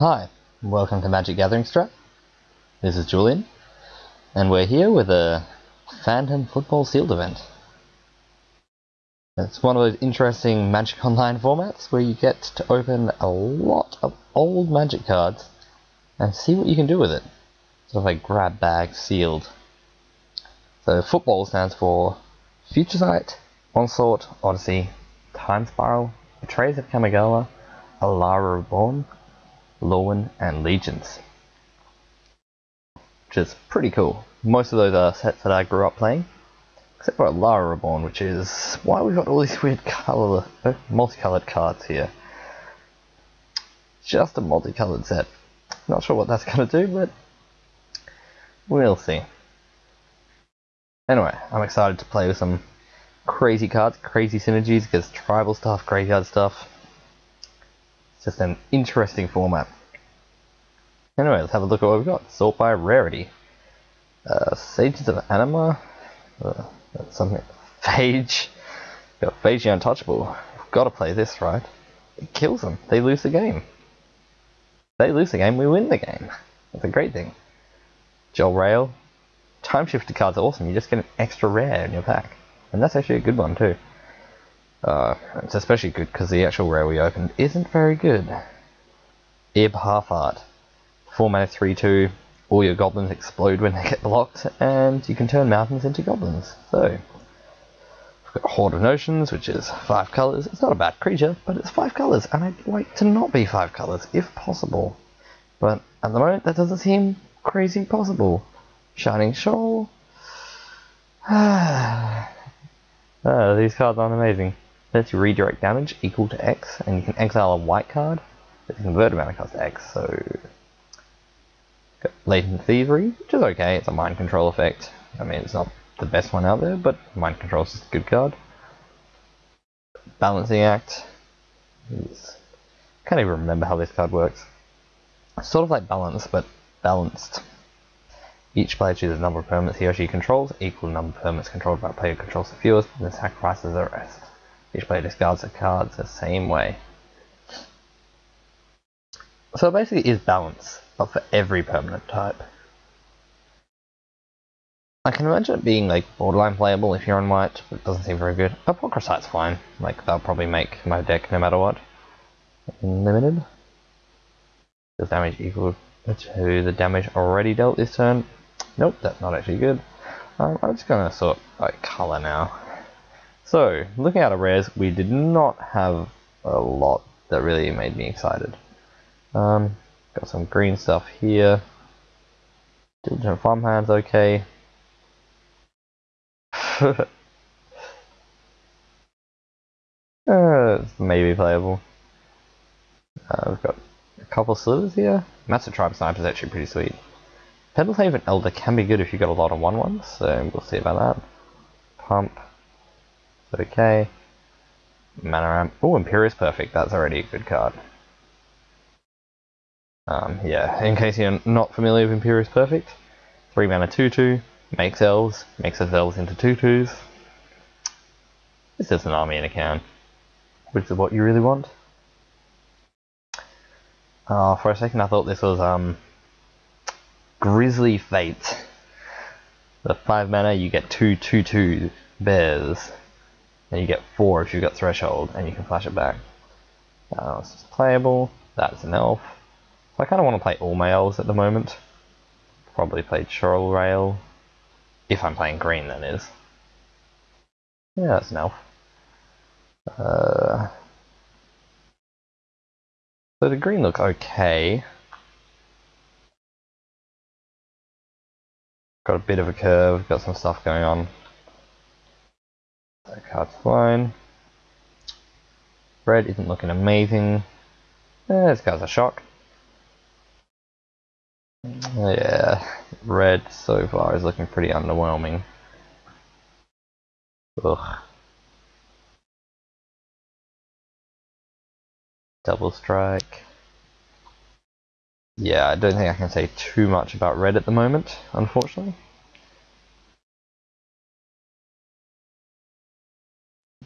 Hi, welcome to MagicGatheringStrat. This is Julien, and we're here with a Phantom Football Sealed event. It's one of those interesting Magic Online formats where you get to open a lot of old Magic cards and see what you can do with it. Sort of like grab bag sealed. So Football stands for Future Sight, Onslaught, Odyssey, Time Spiral, Betrayers of Kamigawa, Alara Reborn, Lorwyn, and Legions. Which is pretty cool. Most of those are sets that I grew up playing, except for Alara Reborn, which is why we've got all these weird multicolored cards here. Just a multicolored set. Not sure what that's going to do, but we'll see. Anyway, I'm excited to play with some crazy cards, crazy synergies, because tribal stuff, graveyard stuff. It's just an interesting format. Anyway, let's have a look at what we've got. Sort by rarity. Sages of Anima. That's something. Phage. Got Phage the Untouchable. We've got to play this, right? It kills them. They lose the game. They lose the game, we win the game. That's a great thing. Joel Rail. Time Shifter card's awesome. You just get an extra rare in your pack. And that's actually a good one, too. It's especially good because the actual rare we opened isn't very good. Ib Half-Art. 4 mana 3/2. All your goblins explode when they get blocked, and you can turn mountains into goblins. So, we've got Horde of Notions, which is 5 colours. It's not a bad creature, but it's 5 colours, and I'd like to not be 5 colours, if possible. But at the moment, that doesn't seem crazy possible. Shining Shoal. These cards aren't amazing. Lets you redirect damage equal to X, and you can exile a white card. It's a converted mana cost to X, so... Got Latent Thievery, which is okay. It's a mind control effect. I mean, it's not the best one out there, but mind control is just a good card. Balancing Act. Can't even remember how this card works. It's sort of like Balance, but balanced. Each player chooses a number of permanents he or she controls, equal to the number of permanents controlled by a player who controls the fewest, and then sacrifices the rest. Each player discards the cards the same way. So it basically is balance, but for every permanent type. I can imagine it being like borderline playable if you're on white, but it doesn't seem very good. Apocryphite's fine, like that'll probably make my deck no matter what. Limited. Does damage equal to the damage already dealt this turn? Nope, that's not actually good. I'm just gonna sort like colour now. So, looking at our rares, we did not have a lot that really made me excited. Got some green stuff here. Diligent Farmhand's okay. It's maybe playable. We've got a couple slithers here. Massive Tribe Sniper is actually pretty sweet. Pebblehaven Elder can be good if you got a lot of 1/1s, so we'll see about that. Pump. Okay. Mana Ramp. Oh, Imperious Perfect. That's already a good card. Yeah, in case you're not familiar with Imperious Perfect, 3 mana 2/2, makes elves, makes those elves into 2/2s. It's just an army in a can, which is what you really want. For a second I thought this was Grizzly Fate. The 5 mana you get 2 2/2 bears, and you get 4 if you've got Threshold, and you can flash it back. It's just playable. That's an elf. I kind of want to play all my elves at the moment. Probably play Chorrel Rail. If I'm playing green, that is. Yeah, that's an elf. So the green looks okay. Got a bit of a curve, got some stuff going on. That card's fine. Red isn't looking amazing. This card's a shock. Yeah, red so far is looking pretty underwhelming. Ugh. Double strike. Yeah, I don't think I can say too much about red at the moment, unfortunately.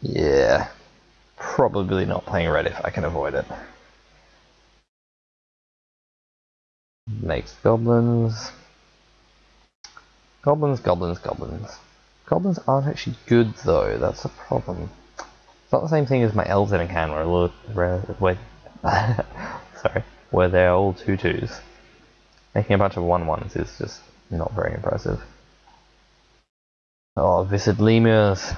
Yeah, probably not playing red if I can avoid it. Makes goblins. Goblins, goblins, goblins. Goblins aren't actually good though, that's a problem. It's not the same thing as my elves in a can where they're all 2/2s. Making a bunch of 1/1s is just not very impressive. Oh, Viscid Lemurs.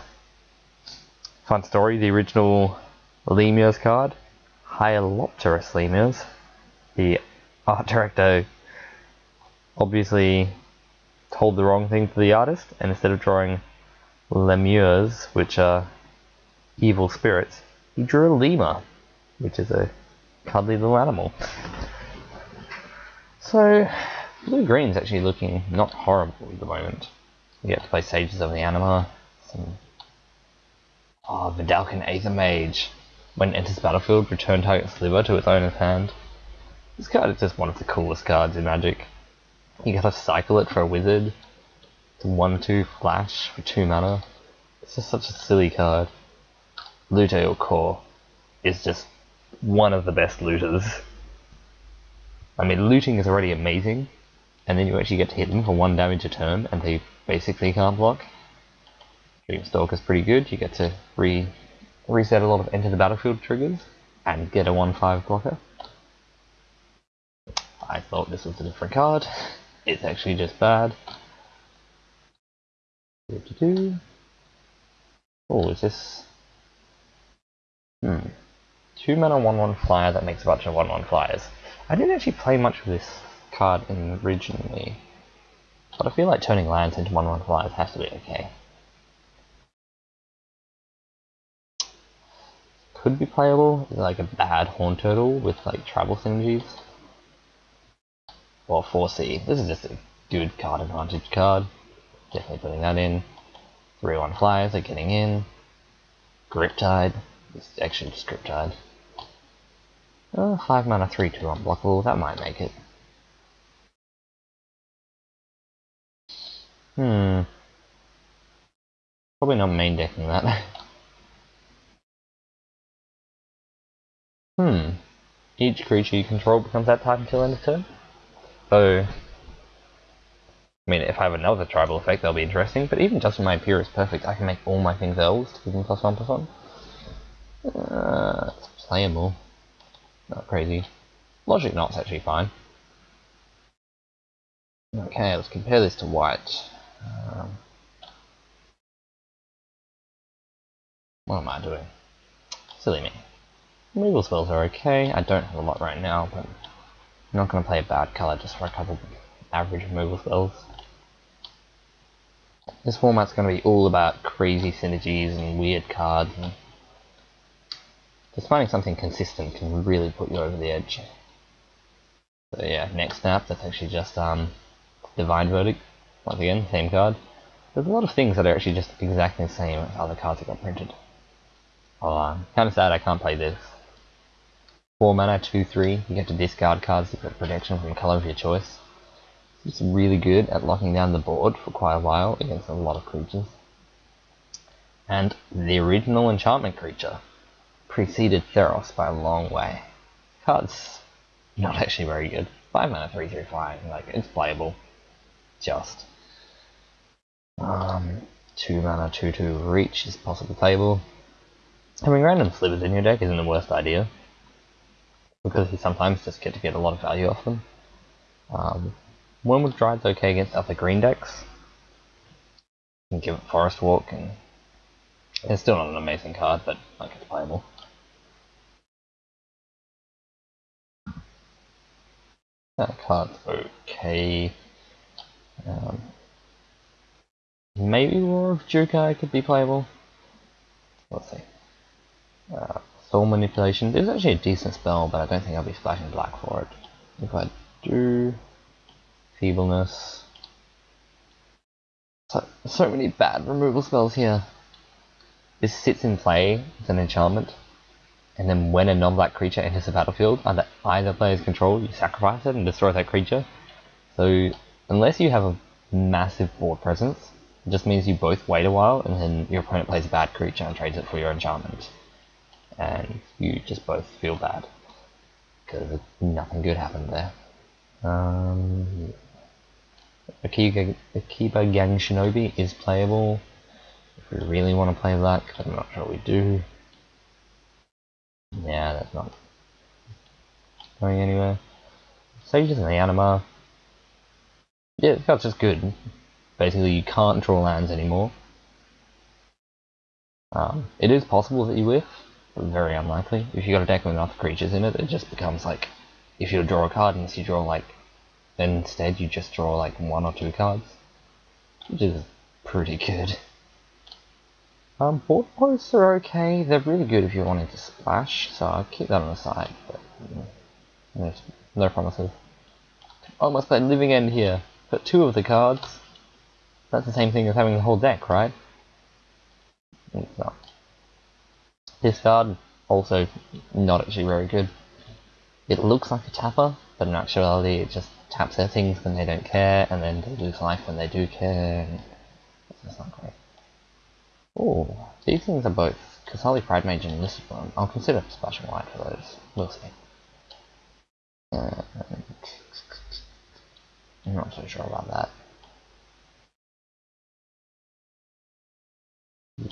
Fun story, the original Lemurs card, Hyalopterus Lemurs. The art director obviously told the wrong thing to the artist, and instead of drawing lemures, which are evil spirits, he drew a lemur, which is a cuddly little animal. So, blue-green's actually looking not horrible at the moment. You get to play Sages of the Anima, some... Oh, Vidalcan Aether Mage. When it enters the battlefield, return target sliver to its owner's hand. This card is just one of the coolest cards in Magic. You gotta cycle it for a wizard. It's a 1/2 flash for 2 mana. It's just such a silly card. Lute Core is just one of the best looters. I mean, looting is already amazing, and then you actually get to hit them for 1 damage a turn, and they basically can't block. Dreamstalk is pretty good. You get to reset a lot of enter the battlefield triggers, and get a 1/5 blocker. I thought this was a different card. It's actually just bad. Oh, is this... 2 mana 1/1 flyer that makes a bunch of 1/1 flyers. I didn't actually play much of this card originally, but I feel like turning lands into 1/1 flyers has to be okay. Could be playable, like a bad Horn Turtle with like tribal synergies. Or 4C. This is just a good card advantage card. Definitely putting that in. 3/1 flyers are getting in. Griptide. This is actually just Griptide. 5 mana 3/2 unblockable, that might make it. Probably not main decking that. Each creature you control becomes that type until end of turn. So, I mean, if I have another tribal effect, that'll be interesting, but even just when my Imperial is perfect, I can make all my things elves to give them +1/+1. It's playable. Not crazy. Logic Knot's actually fine. Okay, let's compare this to white. What am I doing? Silly me. Removal spells are okay. I don't have a lot right now, but I'm not going to play a bad colour just for a couple of average removal spells. This format's going to be all about crazy synergies and weird cards, and just finding something consistent can really put you over the edge. So yeah, next snap, that's actually just Divine Verdict. Once again, same card. There's a lot of things that are actually just exactly the same as other cards that got printed. Kind of sad I can't play this. 4 mana, 2/3, you get to discard cards to get protection from colour of your choice. It's really good at locking down the board for quite a while against a lot of creatures. And the original enchantment creature preceded Theros by a long way. Card's not actually very good. 5 mana, 3/3 flying, like, it's playable. Just. 2 mana, 2/2 reach is possibly playable. Having random slivers in your deck isn't the worst idea, because you sometimes just get to get a lot of value off them. Wormwood Dride's okay against other green decks. You can give it Forest Walk, and it's still not an amazing card, but like, it's playable. That card's okay. Maybe Roar of Jukai could be playable. Let's see. Soul Manipulation is actually a decent spell, but I don't think I'll be splashing black for it. If I do... Feebleness. So many bad removal spells here. This sits in play as an enchantment, and then when a non-black creature enters the battlefield under either player's control, you sacrifice it and destroy that creature. So unless you have a massive board presence, it just means you both wait a while and then your opponent plays a bad creature and trades it for your enchantment. And you just both feel bad, because nothing good happened there. Akiba Gang Shinobi is playable if we really want to play that, because I'm not sure we do. Yeah, that's not going anywhere. Sages and the Anima. Yeah, that's just good. Basically, you can't draw lands anymore. It is possible that you whiff, but very unlikely. If you got a deck with enough creatures in it, it just becomes like, if you draw a card and you draw like, then instead you just draw like 1 or 2 cards, which is pretty good. Board posts are okay. They're really good if you're wanting to splash, so I'll keep that on the side. But there's no promises. Almost played Living End here. But 2 of the cards. That's the same thing as having the whole deck, right? It's not. This card, also not actually very good. It looks like a tapper, but in actuality it just taps their things when they don't care, and then they lose life when they do care. And it's not great. Oh, these things are both Kasali Pride Mage and Lisbon. I'll consider splashing white for those. We'll see. I'm not so sure about that.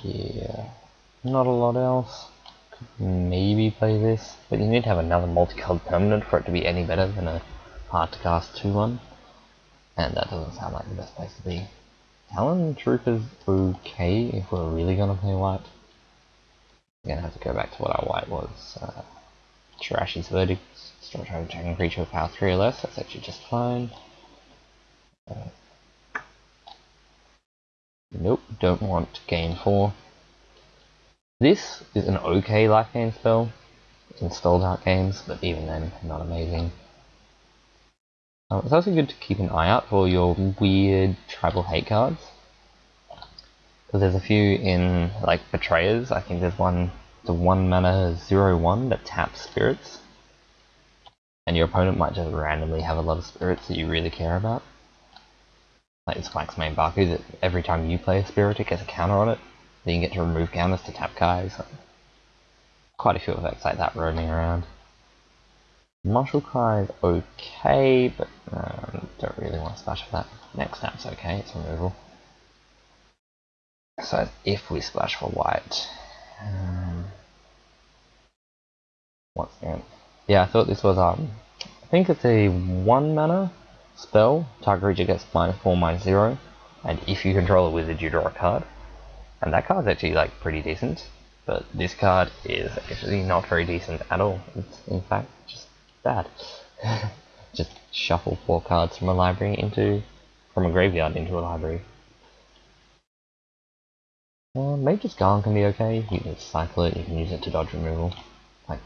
Yeah, not a lot else. Could maybe play this, but you need to have another multicolored permanent for it to be any better than a hard to cast 2-1. And that doesn't sound like the best place to be. Talon Trooper's okay if we're really gonna play white. We're gonna have to go back to what our white was. Trashy's Verdict, start trying to attack a creature with power 3 or less, that's actually just fine. Nope, don't want to gain 4. This is an okay life gain spell. Install Dark Games, but even then, not amazing. It's also good to keep an eye out for your weird tribal hate cards. Because there's a few in, like, Betrayers. I think there's one, the 1 mana 0/1 that taps spirits. And your opponent might just randomly have a lot of spirits that you really care about. Like this Wax Main Baku, that every time you play a spirit it gets a counter on it. Then you get to remove counters to tap Kai. So quite a few effects like that roaming around. Martial Cry is okay, but don't really want to splash for that. Next snap's okay, it's removal. So if we splash for white, what's that? Yeah, I thought this was I think it's a 1 mana spell. Target creature gets -4/-0, and if you control a wizard, you draw a card. And that card's actually like pretty decent, but this card is actually not very decent at all. It's in fact just bad. Just shuffle 4 cards from a library from a graveyard into a library. Mage's Garland can be okay. You can cycle it, you can use it to dodge removal. Like,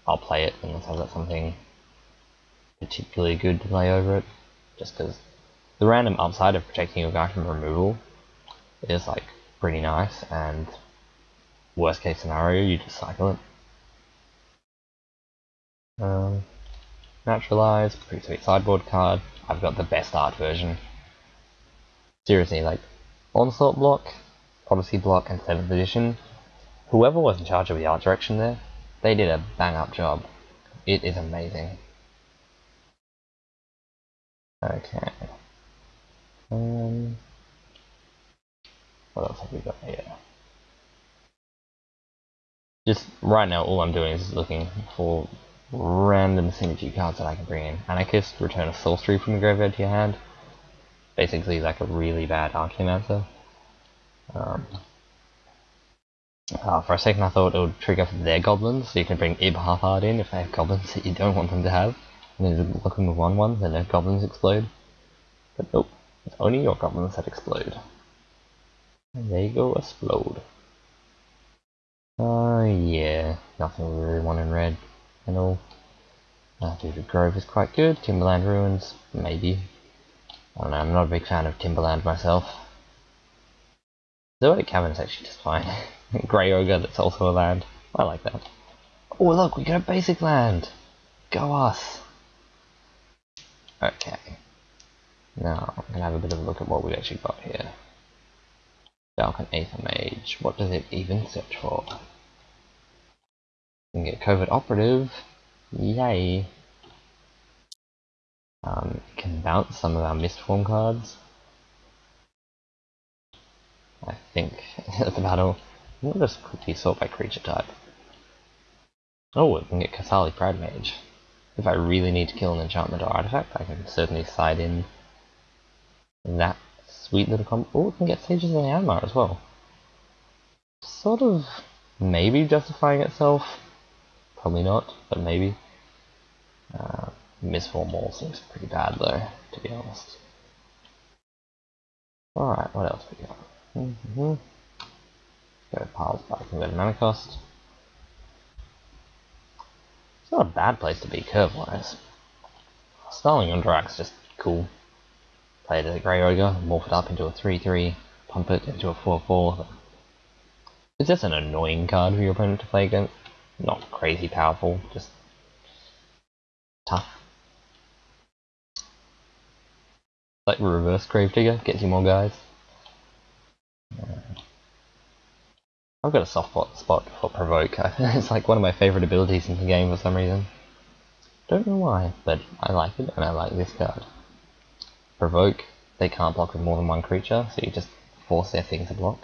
I'll play it unless I've got something particularly good to play over it. Just because the random upside of protecting your guy from removal is like pretty nice, and worst case scenario, you just cycle it. Naturalize, pretty sweet sideboard card. I've got the best art version. Seriously, like, Onslaught block, Odyssey block, and 7th edition, whoever was in charge of the art direction there, they did a bang up job. It is amazing. Okay. What else have we got here? Just right now, all I'm doing is looking for random synergy cards that I can bring in. Anarchist, return a sorcery from the graveyard to your hand. Basically, like a really bad Archaeomancer. For a second I thought it would trigger their goblins, so you can bring Ib Halfhard in if they have goblins that you don't want them to have. And then just look them with 1/1s and their goblins explode. But nope, it's only your goblins that explode. And they go explode. Yeah, nothing we really want in red and all. Dude, Grove is quite good, Timberland Ruins, maybe. I don't know, I'm not a big fan of Timberland myself. Zoetic Cavern's actually just fine. Grey Ogre, that's also a land. I like that. Oh look, we got a basic land! Go us! Okay. Now, I'm gonna have a bit of a look at what we've actually got here. Falcon Aether Mage. What does it even search for? We can get Covert Operative. Yay! It can bounce some of our Mistform cards. I think that's about all. We'll just quickly sort by creature type. Oh, we can get Kasali Pride Mage. If I really need to kill an enchantment or artifact, I can certainly side in that sweet little combo. Oh, we can get Sages of the Animar as well. Sort of maybe justifying itself. Probably not, but maybe. Mistform Wall seems pretty bad though, to be honest. Alright, what else we got? Go to piles by converted mana cost. It's not a bad place to be curve-wise. Snarling Undrak's just cool. Play it as a Grey Ogre, morph it up into a 3-3, pump it into a 4-4. It's just an annoying card for your opponent to play against. Not crazy powerful, just tough. Like reverse Gravedigger, gets you more guys. I've got a soft spot for Provoke. It's like one of my favourite abilities in the game for some reason. Don't know why, but I like it and I like this card. Provoke, they can't block with more than one creature, so you just force their thing to block.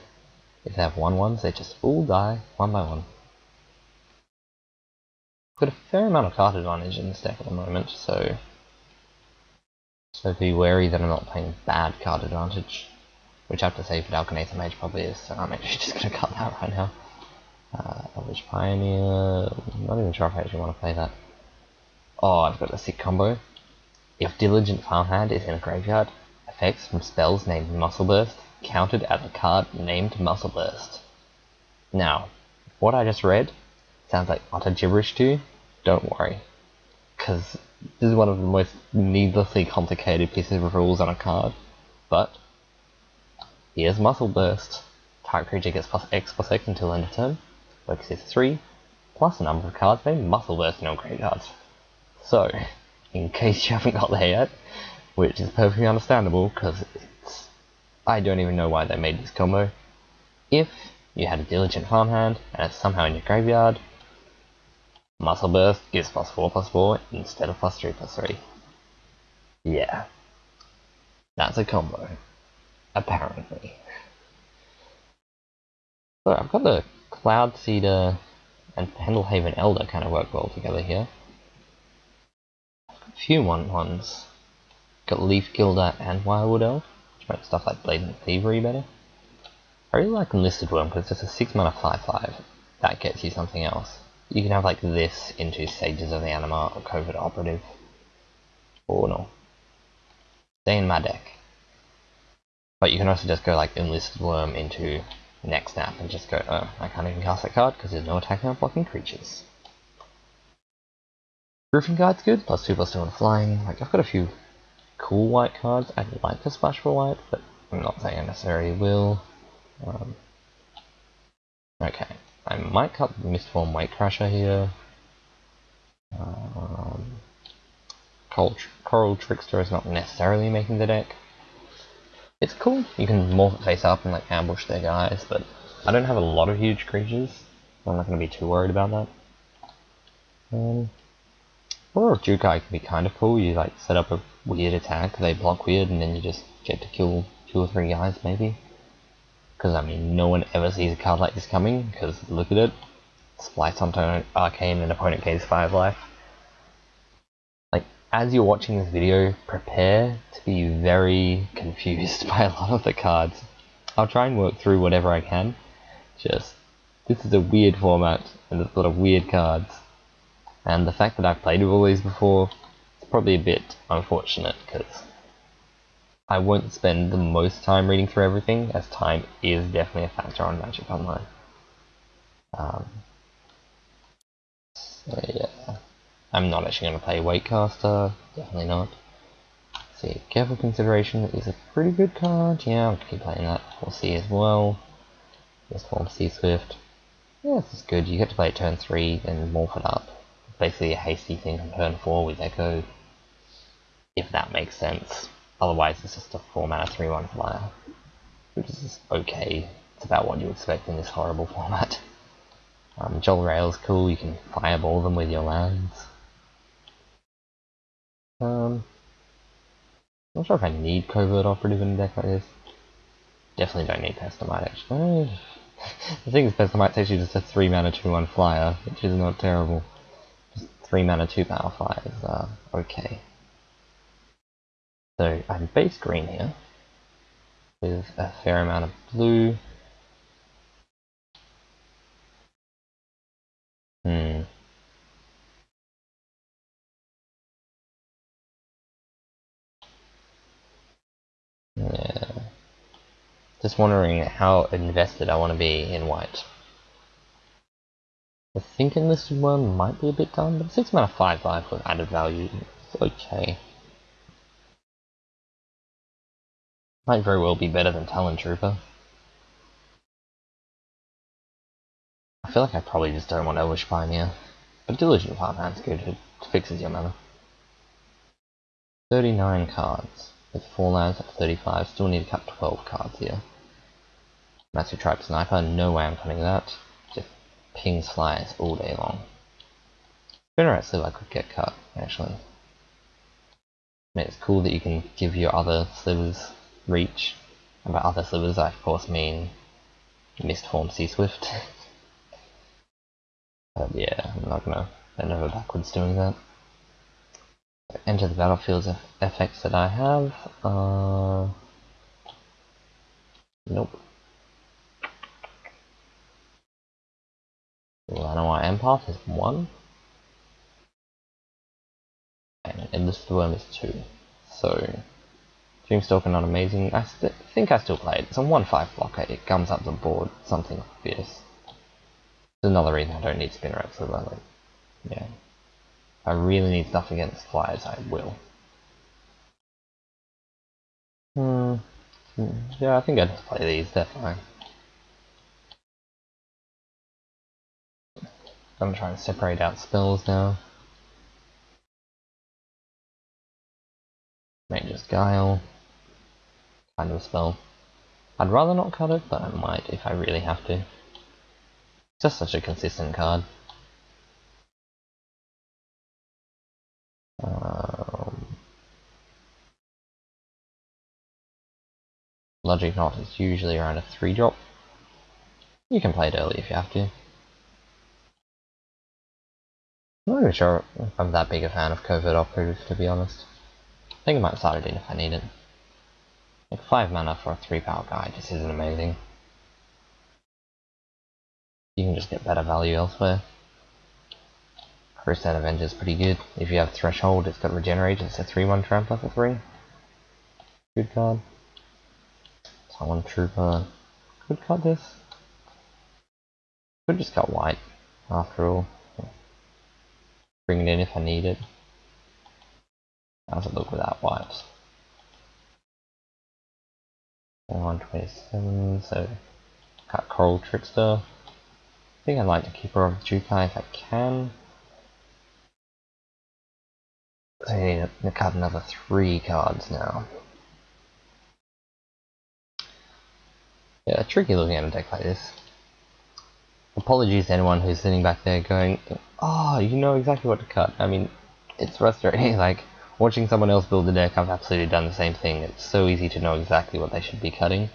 If they have 1/1s, they just all die one by one. I've got a fair amount of card advantage in this deck at the moment, so be wary that I'm not playing bad card advantage. Which I have to say for Dalcanator Mage probably is, so I'm actually just going to cut that right now. Elvish Pioneer, not even sure if I actually want to play that. Oh, I've got a sick combo. If Diligent Farmhand is in a graveyard, effects from spells named Muscle Burst counted as a card named Muscle Burst. Now, what I just read sounds like utter gibberish to you. Don't worry, because this is one of the most needlessly complicated pieces of rules on a card, but here's Muscle Burst. Target creature gets +X/+X until end of turn. Focus is 3, plus a number of cards named Muscle Burst in all graveyards. So, in case you haven't got there yet, which is perfectly understandable, because I don't even know why they made this combo. If you had a Diligent Farmhand, and it's somehow in your graveyard, Muscle Burst gives +4/+4 instead of +3/+3. Yeah. That's a combo. Apparently. So I've got the Cloud Seeder and Pendelhaven Elder kind of work well together here. I've got a few 1/1s. Got Leaf Gilder and Wirewood Elf, which makes stuff like Blatant Thievery better. I really like Enlisted Worm because it's just a 6 mana 5/5. That gets you something else. You can have like this into Sages of the Animar or Covert Operative. Or no. Stay in my deck. But you can also just go like Enlisted Worm into next snap and just go, oh, I can't even cast that card because there's no attack now blocking creatures. Griffin card's good, +2/+2 on flying. Like I've got a few cool white cards. I'd like to splash for white, but I'm not saying I necessarily will. Okay, I might cut Mistform Weight Crusher here. Coral Trickster is not necessarily making the deck. It's cool, you can morph it face up and like ambush their guys, but I don't have a lot of huge creatures, so I'm not going to be too worried about that. Or Jukai can be kind of cool, you like set up a weird attack, they block weird, and then you just get to kill 2 or 3 guys maybe. Because I mean, no one ever sees a card like this coming, because look at it. Splice onto Arcane and opponent gains 5 life. Like, as you're watching this video, prepare to be very confused by a lot of the cards. I'll try and work through whatever I can. Just, this is a weird format, and there's a lot of weird cards. And the fact that I've played with all these before, it's probably a bit unfortunate, because I won't spend the most time reading through everything, as time is definitely a factor on Magic Online. So yeah, I'm not actually going to play Waitcaster, definitely not. Let's see, Careful Consideration is a pretty good card, yeah, I'll keep playing that. We'll see as well. This form Sea Swift. Yeah, this is good, you get to play it turn 3, then morph it up. It's basically a hasty thing on turn 4 with Echo, if that makes sense. Otherwise it's just a 4 mana 3/1 flyer, which is just okay. It's about what you expect in this horrible format. Joel Rail's cool, you can fireball them with your lands. Not sure if I need Covert Operative in a deck like this. Definitely don't need Pestamite actually. The thing is, Pestamite's actually just a 3 mana 2/1 flyer, which is not terrible. Just 3 mana 2-power flyers are okay. So I'm base green here, with a fair amount of blue. Yeah. Just wondering how invested I want to be in white. I think enlisted one might be a bit done, but 6 mana 5/5 with added value is okay. Might very well be better than Talon Trooper. I feel like I probably just don't want Elvish Pioneer. But Diligent Farmhand's good, it fixes your mana. 39 cards. With 4 lands at 35, still need to cut 12 cards here. Massive Tribe Sniper, no way I'm cutting that. Just pings flyers all day long. Spinner Sliver could get cut, actually. I mean, it's cool that you can give your other slivers reach. And by other slivers, I of course mean Mistform Sea Swift. But yeah, I'm not gonna bend over backwards doing that. Enter the battlefields effects that I have. Nope. Llanowar Empath is 1. And Enlisted Worm is 2. So, Dreamstalker not amazing. I think I still play it. It's a 1/5 blocker. It comes up the board. Something fierce. There's another reason I don't need Spinner so like, yeah. If I really need stuff against flyers, I will. Yeah, I think I'd just play these, they're fine. I'm trying to separate out spells now. Mage's Guile. Kind of a spell. I'd rather not cut it, but I might if I really have to. It's just such a consistent card. Logic Knot is usually around a 3-drop. You can play it early if you have to. I'm not even sure if I'm that big a fan of Covert Operative, to be honest. I think I might start it in if I need it. Like 5 mana for a 3-power guy just isn't amazing. You can just get better value elsewhere. Crusade Avenger is pretty good. If you have Threshold, it's got Regenerate, it's a 3/1 Trampler for 3. Good card. Talon Trooper. Could cut this. Could just cut white, after all. Bring it in if I need it. How's it look without white? 127, so cut Coral Trickster. I think I'd like to keep her off Jukai if I can. So I need to cut another 3 cards now. Yeah, tricky looking at a deck like this. Apologies to anyone who's sitting back there going, oh, you know exactly what to cut. I mean, it's frustrating, like, watching someone else build a deck, I've absolutely done the same thing. It's so easy to know exactly what they should be cutting.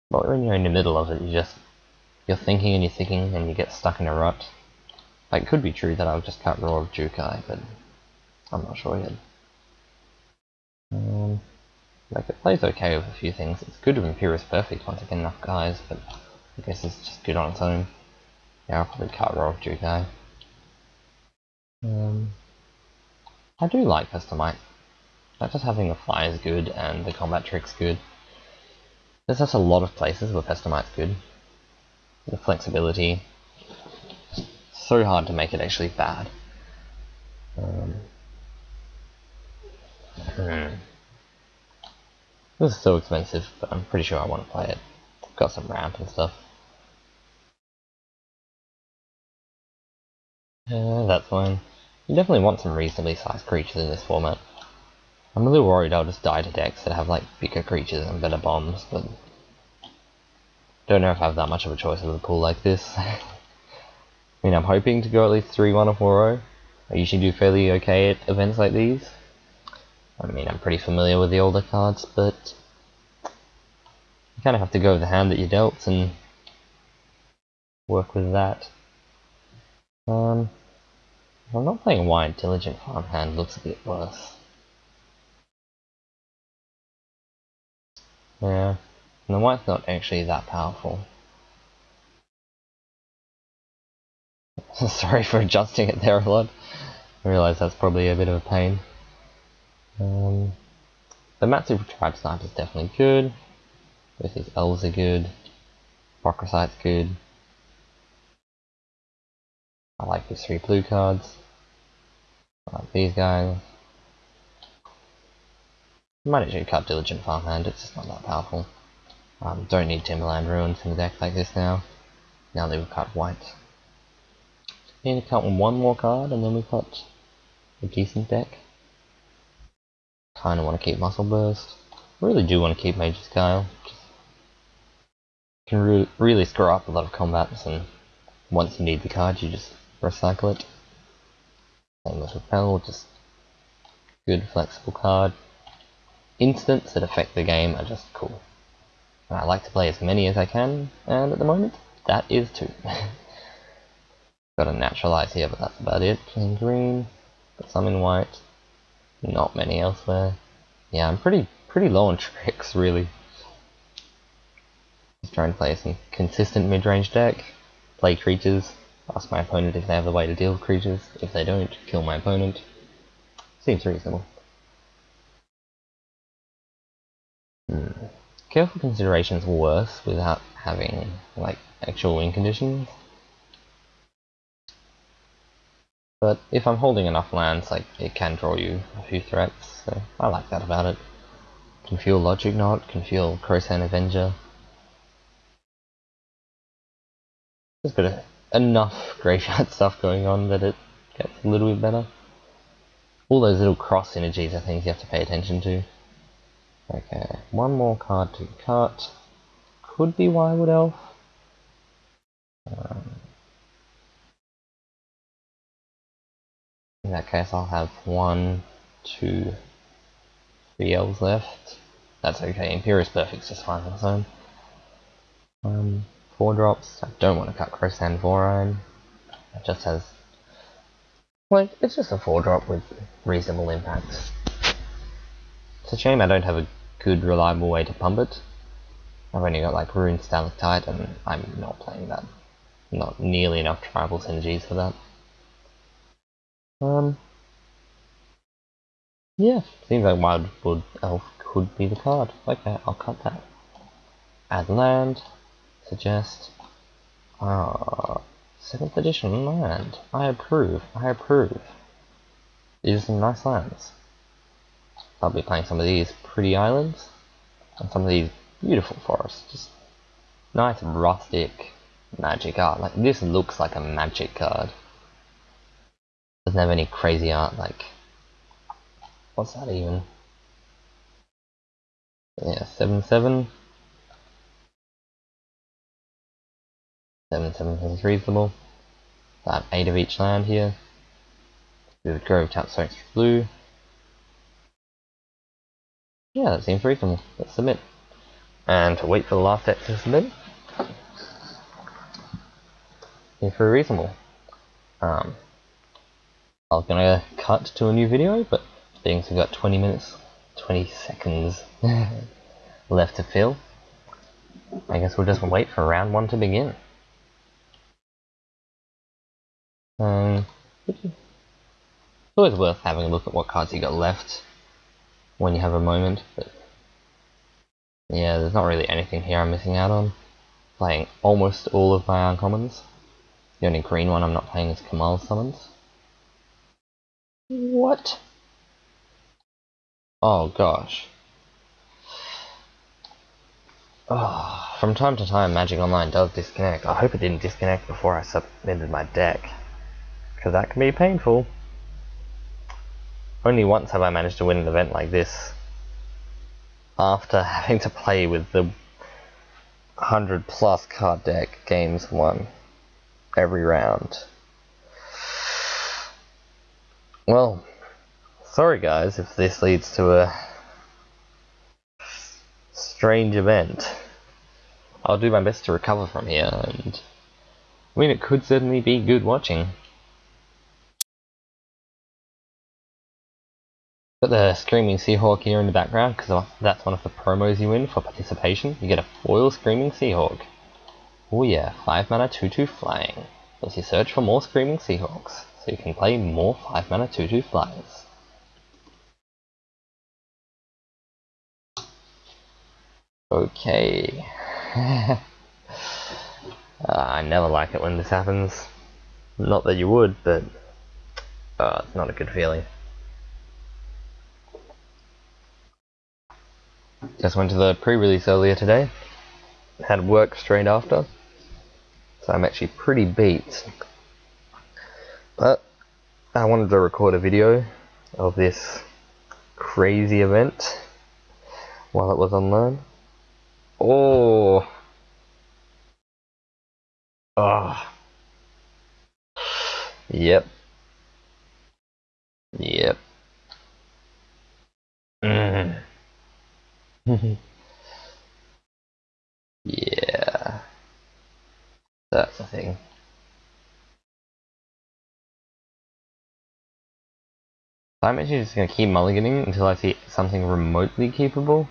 But when you're in the middle of it, you're thinking and you're thinking and you get stuck in a rut. Like, it could be true that I'll just cut Roar of Jukai, but I'm not sure yet. Like, it plays okay with a few things. It's good with Imperious Perfect once I get enough guys, but I guess it's just good on its own. Yeah, I'll probably cut Roar of Jukai. I do like Pestamite. Like, just having the fly is good and the combat trick's good. There's just a lot of places where Pestamite's good. The flexibility. It's so hard to make it actually bad. This is so expensive, but I'm pretty sure I want to play it. Got some ramp and stuff. That's fine. You definitely want some reasonably sized creatures in this format. I'm a little worried I'll just die to decks that have like bigger creatures and better bombs, but don't know if I have that much of a choice with a pool like this. I mean, I'm hoping to go at least 3-1 or 4-0. I usually do fairly okay at events like these. I mean, I'm pretty familiar with the older cards, but you kind of have to go with the hand that you dealt and work with that. If I'm not playing wide, Diligent Farmhand looks a bit worse. Yeah, and the white's not actually that powerful. Sorry for adjusting it there a lot. I realise that's probably a bit of a pain. The Matsu Tribe Sniper is definitely good. Both these elves are good. Procrosite's good. I like these 3 blue cards. I like these guys. I might actually cut Diligent Farmhand, it's just not that powerful. Don't need Timberland Ruins in a deck like this now. Now that we've cut white. Need to cut one more card and then we cut a decent deck. Kinda want to keep Muscle Burst. Really do want to keep Mage's Guile. Can really screw up a lot of combats, and once you need the card you just recycle it. Same with Repel, just good flexible card. Instants that affect the game are just cool. And I like to play as many as I can, and at the moment, that is 2. Got a Naturalize here, but that's about it. Playing green, got some in white, not many elsewhere. Yeah, I'm pretty low on tricks, really. Just trying to play some consistent mid-range deck, play creatures, ask my opponent if they have the way to deal with creatures. If they don't, kill my opponent. Seems reasonable. Careful Consideration's worse without having, like, actual win conditions. But if I'm holding enough lands, like, it can draw you a few threats, so I like that about it. Can feel Logic Knot, can feel Crowsand Avenger. There's got enough graveyard stuff going on that it gets a little bit better. All those little cross synergies are things you have to pay attention to. Okay, one more card to cut. Could be Wirewood Elf. In that case, I'll have 1, 2, 3 elves left. That's okay. Imperious Perfect's just fine on its own. 4 drops. I don't want to cut Crowsand Vorine. It just has, like, it's just a 4-drop with reasonable impact. It's a shame I don't have a good, reliable way to pump it. I've only got like Rune Stalactite, and I'm not playing that. Not nearly enough tribal synergies for that. Yeah, seems like Wildwood Elf could be the card. Okay, I'll cut that. Add land. Suggest. 7th edition land. I approve. I approve. These are some nice lands. I'll be playing some of these pretty islands and some of these beautiful forests. Just nice rustic magic art. Like, this looks like a magic card. Doesn't have any crazy art like, what's that even? Yeah, 7/7. 7/7 is reasonable. I have 8 of each land here. We would Grove tap so extra blue. Yeah, that seems reasonable. Let's submit. And to wait for the last deck to submit. Seems pretty reasonable. I was gonna cut to a new video, but being we've got 20 minutes, 20 seconds left to fill, I guess we'll just wait for round 1 to begin. It's always worth having a look at what cards you got left when you have a moment, but yeah, there's not really anything here I'm missing out on. Playing almost all of my uncommons. The only green one I'm not playing is Kamal's summons. What? Oh gosh. Oh, from time to time Magic Online does disconnect. I hope it didn't disconnect before I submitted my deck, because that can be painful. Only once have I managed to win an event like this after having to play with the 100+ card deck games won every round. Well, Sorry guys if this leads to a strange event. I'll do my best to recover from here, and I mean it could certainly be good watching. Got the Screaming Seahawk here in the background because that's one of the promos you win for participation. You get a foil Screaming Seahawk. Oh yeah, 5 mana 2/2 flying. Lets you search for more Screaming Seahawks, so you can play more 5 mana 2/2 flyers. Okay. I never like it when this happens. Not that you would, but it's not a good feeling. Just went to the pre-release earlier today. Had work straight after, so I'm actually pretty beat. But I wanted to record a video of this crazy event while it was online. Oh. Ah. Yep. Yep. Mm. Yeah. That's the thing. I'm actually just going to keep mulliganing until I see something remotely capable.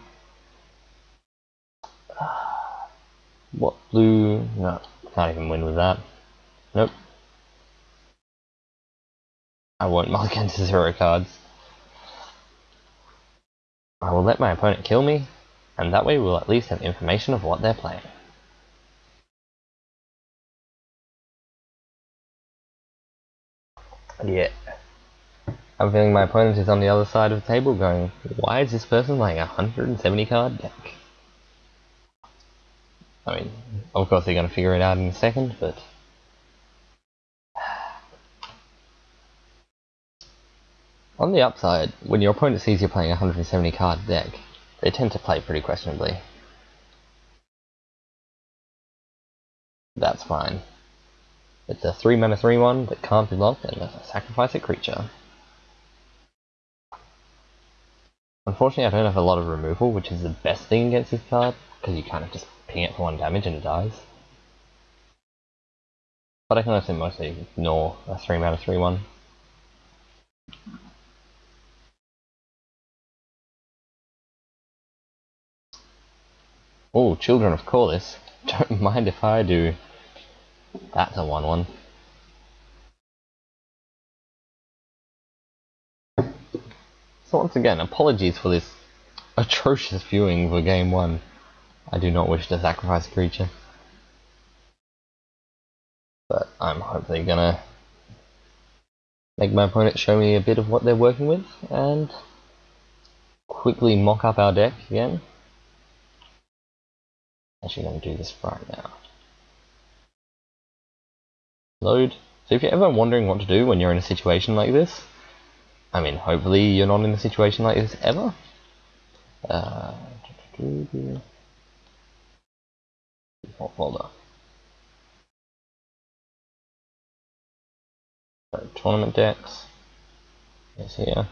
What blue? No, can't even win with that. Nope. I won't mulligan to 0 cards. I will let my opponent kill me, and that way we'll at least have information of what they're playing. Yeah. I'm feeling my opponent is on the other side of the table going, why is this person playing a 170 card deck? I mean, of course they're going to figure it out in a second, but... On the upside, when your opponent sees you're playing a 170 card deck, they tend to play pretty questionably. That's fine. It's a 3 mana 3/1 that can't be blocked and sacrifice a creature. Unfortunately I don't have a lot of removal, which is the best thing against this card, because you kind of just ping it for 1 damage and it dies. But I can also mostly ignore a 3 mana 3/1. Oh, Children of Corliss. Don't mind if I do. That's a 1/1. So once again, apologies for this atrocious viewing for game 1. I do not wish to sacrifice a creature. But I'm hopefully gonna make my opponent show me a bit of what they're working with, and quickly mock up our deck again. Actually gonna do this right now. Load. So if you're ever wondering what to do when you're in a situation like this, I mean, hopefully you're not in a situation like this ever. Default folder. So tournament decks is here.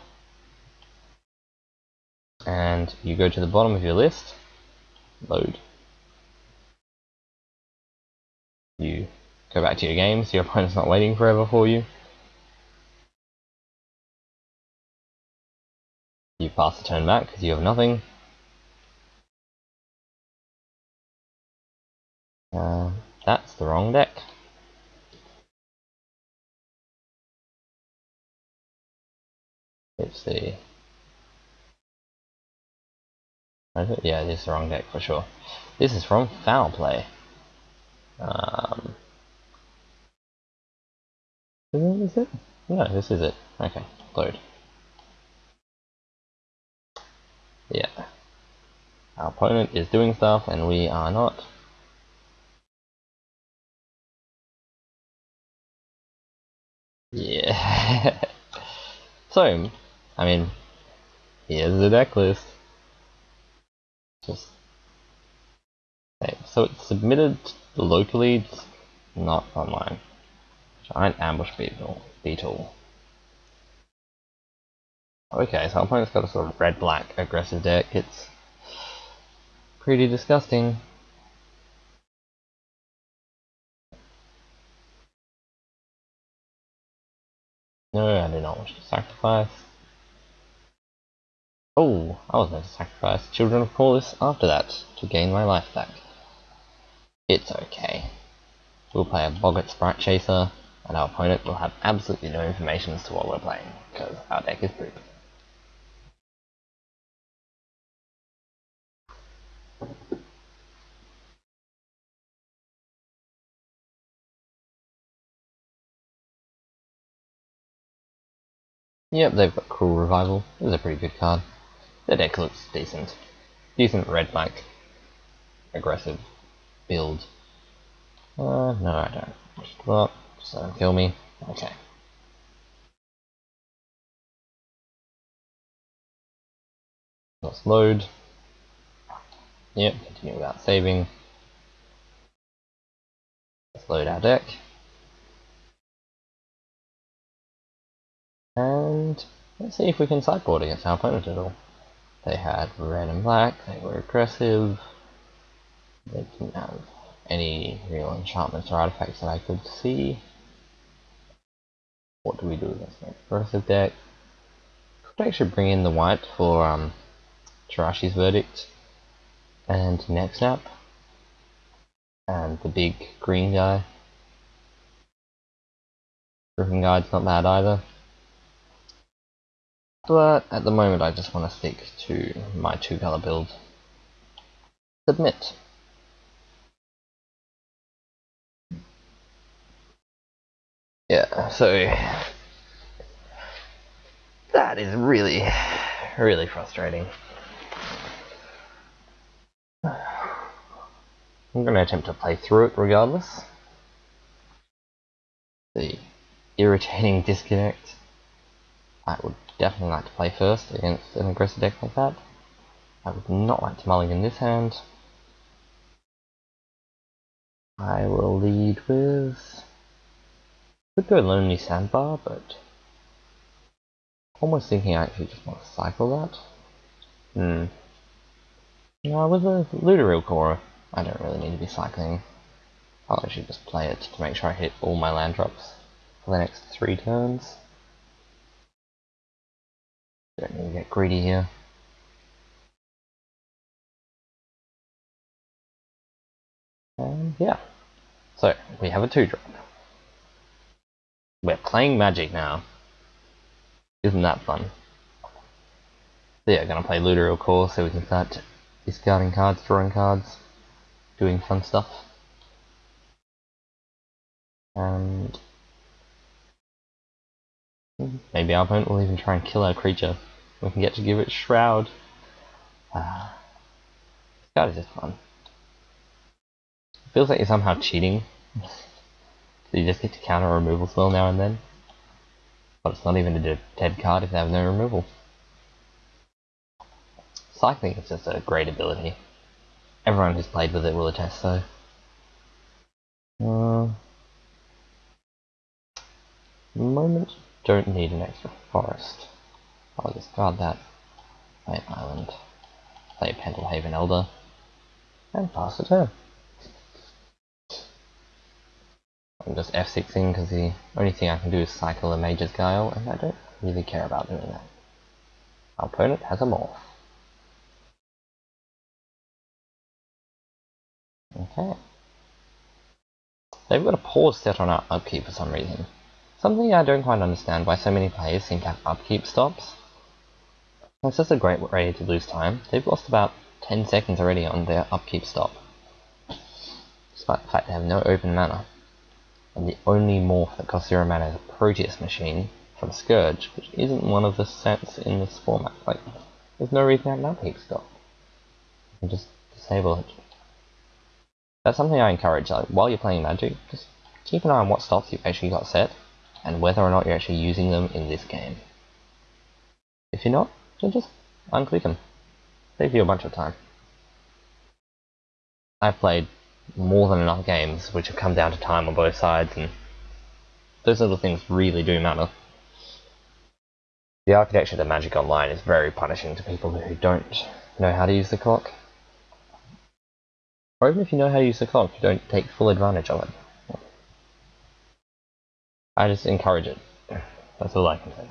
And you go to the bottom of your list, load. You go back to your game so your opponent's not waiting forever for you. You pass the turn back because you have nothing. That's the wrong deck. Let's see. Yeah, this is the wrong deck for sure. This is from Foul-Play. Is it? No, this is it. Okay, load. Yeah. Our opponent is doing stuff and we are not. Yeah. So, I mean, here's the deck list. Just okay, so it's submitted locally, not online. Giant ambush beetle. Okay, so our opponent's got a sort of red-black aggressive deck. It's pretty disgusting. No, I do not wish to sacrifice. Oh, I was meant to sacrifice Children of Corliss after that to gain my life back. It's okay. We'll play a Boggart Sprite Chaser, and our opponent will have absolutely no information as to what we're playing, because our deck is poop. Yep, they've got Cruel Revival. This is a pretty good card. Their deck looks decent. Decent red-black aggressive build. No, I don't. Just let him kill me. Okay. Let's load. Yep, continue without saving. Let's load our deck. And let's see if we can sideboard against our opponent at all. They had red and black, they were aggressive. They didn't have any real enchantments or artifacts that I could see. What do we do against an aggressive deck? Could actually bring in the white for Tarashi's Verdict and Neck Snap. And the big green guy. Griffin Guide's not bad either. But at the moment I just want to stick to my 2-color build. Submit. Yeah, so that is really, really frustrating. I'm going to attempt to play through it regardless. The irritating disconnect. I would definitely like to play first against an aggressive deck like that. I would not like to mulligan this hand. I will lead with... could go Lonely Sandbar, but... almost thinking I actually just want to cycle that. No, with a Looter Core, I don't really need to be cycling. I'll actually just play it to make sure I hit all my land drops for the next 3 turns. Don't need to get greedy here. And yeah. So, we have a 2-drop. We're playing Magic now. Isn't that fun? So yeah, gonna play Looter Core so we can start discarding cards, drawing cards, doing fun stuff. And maybe our opponent will even try and kill our creature. We can get to give it Shroud. This card is just fun. It feels like you're somehow cheating. So you just get to counter a removal spell now and then. But it's not even a dead card if they have no removal. Cycling is just a great ability. Everyone who's played with it will attest so. Moment, don't need an extra forest. I'll discard that. Play an island. Play Pendlehaven Elder. And pass the turn. I'm just F6ing because the only thing I can do is cycle a Mage's Guile, and I don't really care about doing that. Our opponent has a Morph. Okay. They've got a pause set on our upkeep for some reason. Something I don't quite understand why so many players seem to have upkeep stops. It's just a great way to lose time. They've lost about 10 seconds already on their upkeep stop. Despite the fact they have no open mana. And the only morph that costs 0 mana is a Proteus Machine from Scourge, which isn't one of the sets in this format. Like, there's no reason to have an upkeep stop. You can just disable it. That's something I encourage, like, while you're playing Magic, just keep an eye on what stops you've actually got set, and whether or not you're actually using them in this game. If you're not, then just unclick them. Save you a bunch of time. I've played more than enough games which have come down to time on both sides, and those little things really do matter. The architecture to Magic Online is very punishing to people who don't know how to use the clock. Or even if you know how to use the clock, you don't take full advantage of it. I just encourage it. That's all I can say.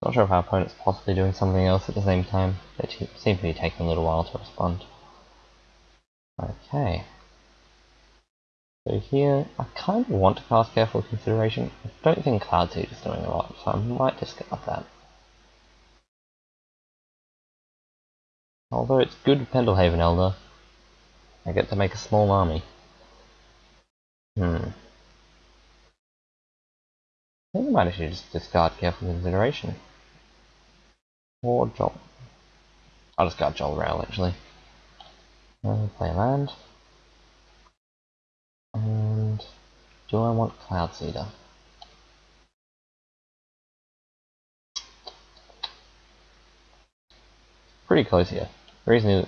Not sure if our opponent's possibly doing something else at the same time. They seem to be taking a little while to respond. Okay. So here, I kind of want to cast Careful Consideration. I don't think Cloud Seed is doing a lot, so I might discard that. Although it's good with Pendlehaven Elder, I get to make a small army. I think I might actually just discard Careful Consideration. Or Joel. I'll discard Joel Rail actually. Play land. And do I want Cloud Seeder? Pretty close here. The reason is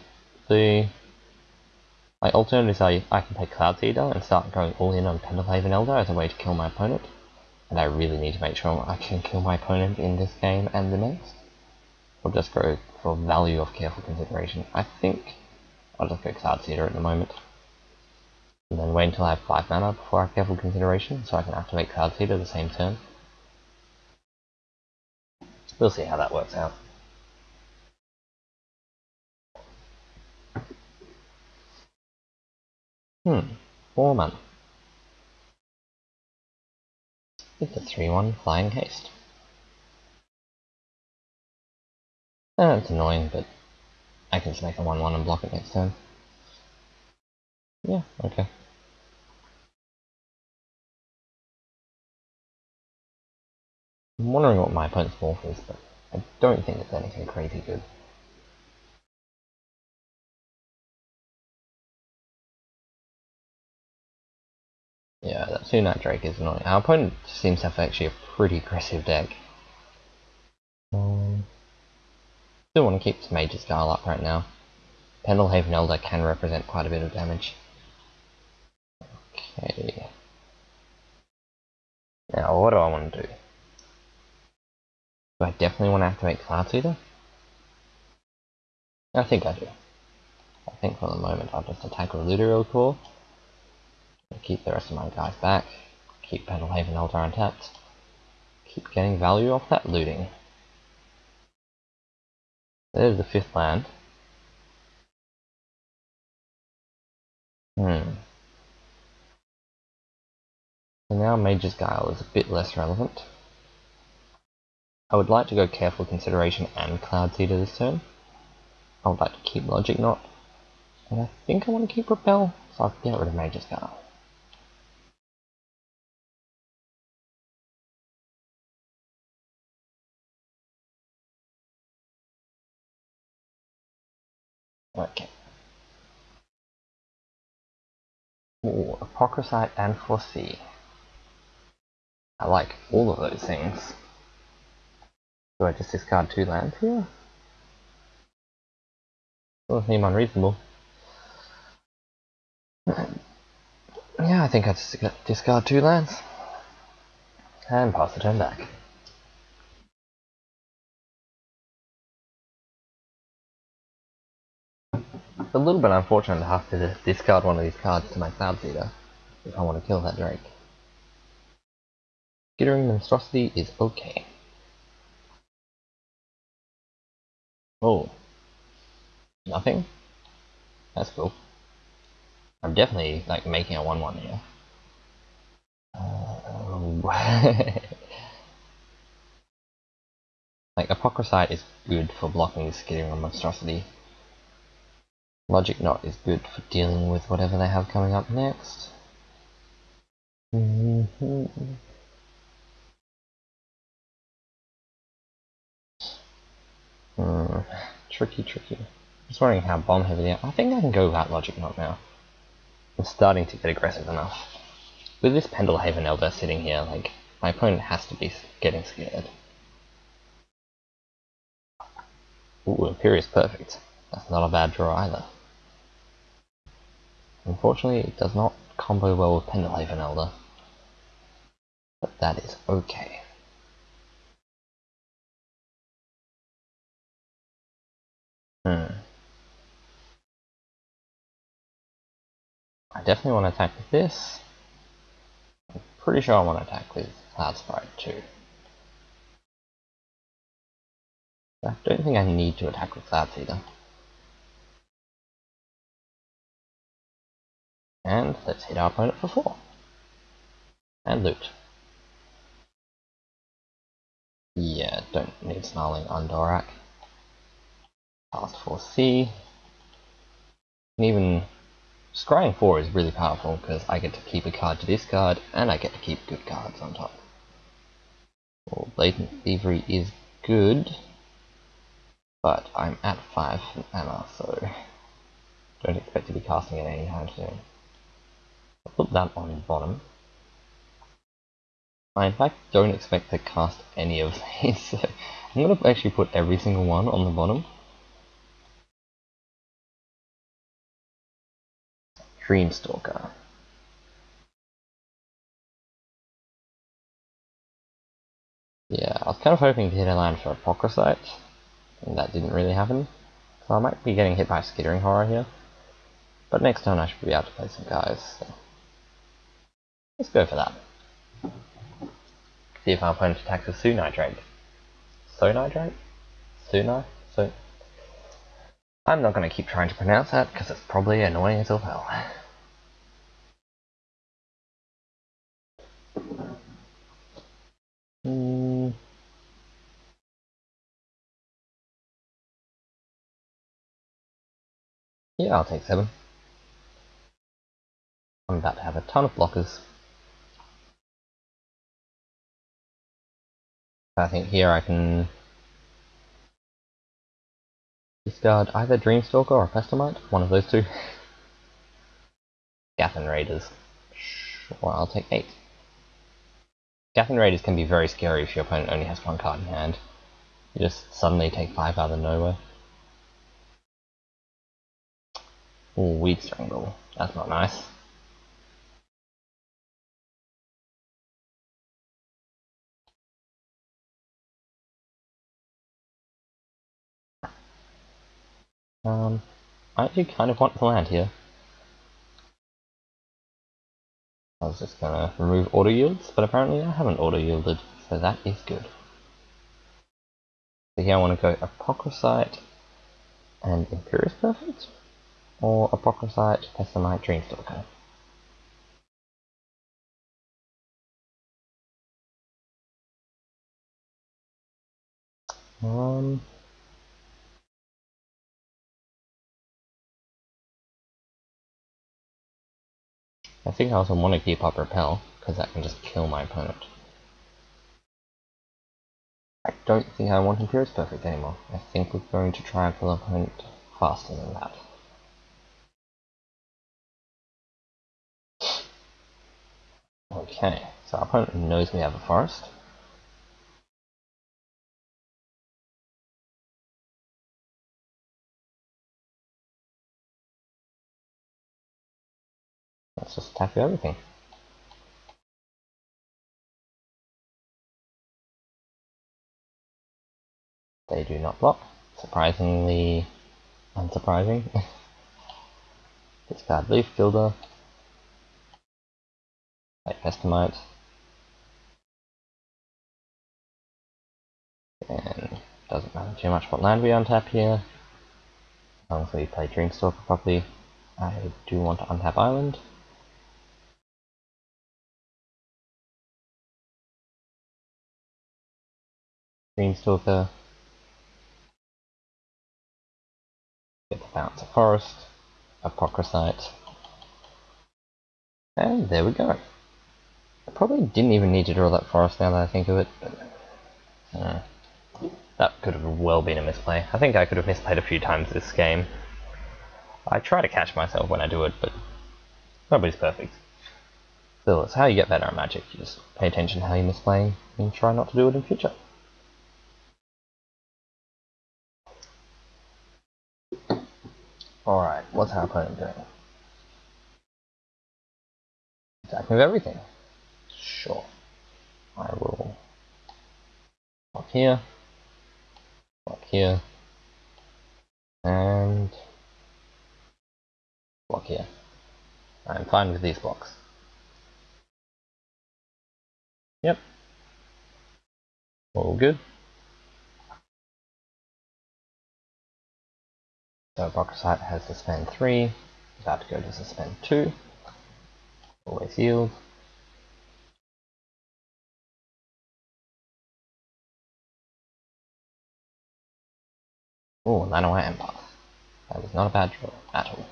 my alternatives are I can play Cloud Seeder and start going all in on Pendlehaven Elder as a way to kill my opponent. And I really need to make sure I can kill my opponent in this game and the next. Or just go for value of Careful Consideration. I think I'll just go Cloud Seeder at the moment. And then wait until I have 5 mana before I have Careful Consideration, so I can activate Cloud Seeder the same turn. We'll see how that works out. 4 mana. It's a 3-1 Flying Haste. It's annoying, but I can just make a 1-1 and block it next turn. Yeah, okay. I'm wondering what my opponent's morph is, but I don't think it's anything crazy good. Yeah, that Sunat Drake is annoying. Our opponent seems to have actually a pretty aggressive deck. Still want to keep this Mage's Guile up right now. Pendlehaven Elder can represent quite a bit of damage. Okay. Now, what do I want to do? Do I definitely want to activate Cloud Seeder? I think I do. I think for the moment I'll just attack with Ludireal Core. Keep the rest of my guys back. Keep Pendlehaven Elder untapped. Keep getting value off that looting. There's the 5th land. So now Mage's Guile is a bit less relevant. I would like to go Careful Consideration and Cloud Seeder this turn. I would like to keep Logic Knot. And I think I want to keep Repel, so I'll get rid of Mage's Guile. Okay. Ooh, Apocryphite and Foresee. I like all of those things. Do I just discard 2 lands here? Doesn't seem unreasonable. Yeah, I think I just discard 2 lands. And pass the turn back. It's a little bit unfortunate to have to discard one of these cards to my Cloud Seeder if I want to kill that Drake. Skittering Monstrosity is okay. Oh. Nothing? That's cool. I'm definitely like making a 1-1 here. Like Apocryphite is good for blocking the Skittering Monstrosity. Logic Knot is good for dealing with whatever they have coming up next. Tricky. Just wondering how bomb heavy they are. I think I can go without Logic Knot now. I'm starting to get aggressive enough. With this Pendlehaven Elder sitting here, like, my opponent has to be getting scared. Ooh, Imperious Perfect. That's not a bad draw either. Unfortunately, it does not combo well with Pendlehaven Elder. that is okay. I definitely want to attack with this. I'm pretty sure I want to attack with Cloud Sprite too. I don't think I need to attack with Clouds either. And let's hit our opponent for 4. And loot. Yeah, don't need Snarling on Dorak. Cast 4C. And even scrying 4 is really powerful because I get to keep a card to discard and I get to keep good cards on top. Well, Blatant Thievery is good, but I'm at 5 mana, so don't expect to be casting it anytime soon. I'll put that on bottom. I in fact don't expect to cast any of these, so I'm going to actually put every single one on the bottom. Dreamstalker. Yeah, I was kind of hoping to hit a land for Apocryphite, and that didn't really happen. So I might be getting hit by Skittering Horror here. But next turn I should be able to play some guys, so let's go for that. See if our opponent attacks with Sunidrake. Sonidrake? Sunai? So I'm not going to keep trying to pronounce that because it's probably annoying as all hell. Yeah, I'll take 7. I'm about to have a ton of blockers. I think here I can discard either Dreamstalker or Pestilmite, one of those two. Gathen Raiders. Sure, I'll take 8. Gathen Raiders can be very scary if your opponent only has 1 card in hand. You just suddenly take 5 out of nowhere. Ooh, Weed Strangle. That's not nice. I actually kind of want to land here. I was just gonna remove auto yields, but apparently I haven't auto yielded, so that is good. So here I want to go Apocryphite and Imperious Perfect, or Apocryphite, Pestilmite, Dreamstalker. I think I also want to keep up Repel, because that can just kill my opponent. I don't think I want Imperious Perfect anymore. I think we're going to try and kill our opponent faster than that. Okay, so our opponent knows we have a forest. Let's just attack with everything. They do not block. Surprisingly unsurprising. Discard Leaf Gilder. Like Pestilmite. And doesn't matter too much what land we untap here. As long as we play Dreamstalker properly. I do want to untap Island. Dreamstalker. Get the bounce of Forest. Apocryphite. And there we go. I probably didn't even need to draw that Forest now that I think of it, but that could have well been a misplay. I think I could have misplayed a few times this game. I try to catch myself when I do it, but nobody's perfect. Still, it's how you get better at Magic. You just pay attention to how you're misplaying and try not to do it in future. Alright, what's our opponent doing? Attacking with everything. Sure. I will block here, and block here. I'm fine with these blocks. Yep. All good. So Apocryphite has suspend 3, about to go to suspend 2. Always healed. Oh, Lanoite Empath. That was not a bad draw at all.